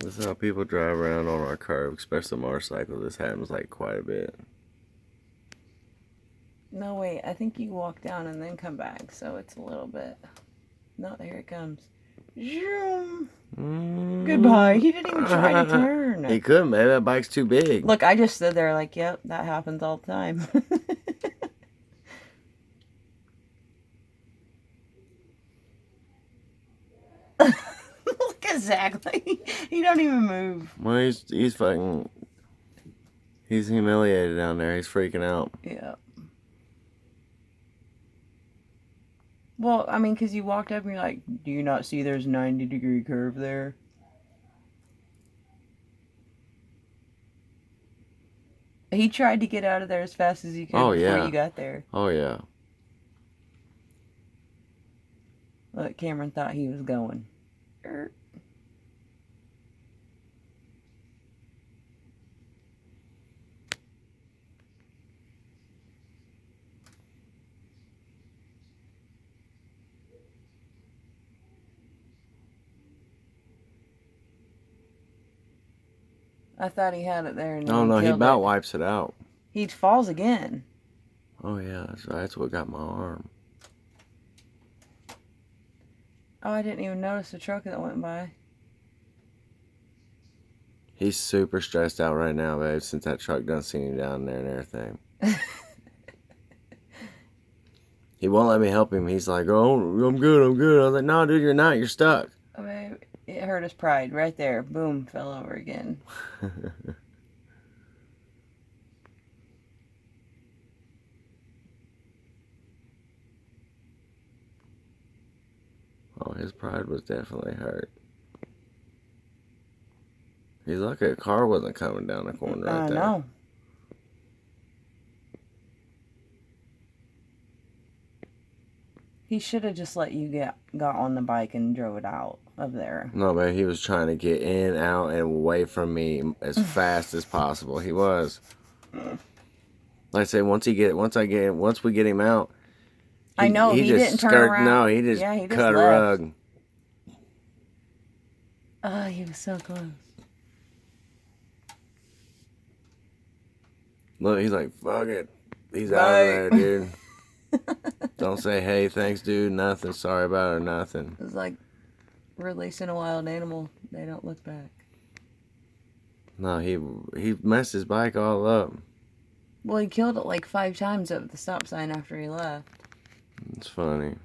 This is how people drive around on our curb, especially motorcycles. This happens like quite a bit. No, wait. I think you walk down and then come back, so it's a little bit. No, here it comes. Zoom. Goodbye. He didn't even try to turn. He couldn't, maybe that bike's too big. Look, I just stood there like, yep, that happens all the time. Look, exactly. He don't even move. Well, he's fucking. He's humiliated down there. He's freaking out. Yeah. Well, I mean, because you walked up and you're like, do you not see there's a 90-degree curve there? He tried to get out of there as fast as he could before you got there. Oh, yeah. Look, Cameron thought he was going. I thought he had it there. And oh, no, he about wipes it out. He falls again. Oh, yeah, that's right. That's what got my arm. Oh, I didn't even notice the truck that went by. He's super stressed out right now, babe, since that truck done seen him down there and everything. He won't let me help him. He's like, oh, I'm good. I was like, no, dude, you're not. You're stuck. Oh, babe, it hurt his pride right there. Boom, fell over again. Oh, his pride was definitely hurt. He's lucky a car wasn't coming down the corner right there. I know. He should have just let you got on the bike and drove it out of there. No, man, he was trying to get in, out, and away from me as fast as possible. He was. Like I said, once we get him out. I know he didn't turn around. No, he just cut a rug. Oh, he was so close. Look, he's like, fuck it. He's out of there, dude. Don't say, hey, thanks, dude, nothing, sorry about it, or nothing. It's like releasing a wild animal. They don't look back. No, he messed his bike all up. Well, he killed it like 5 times at the stop sign after he left. It's funny.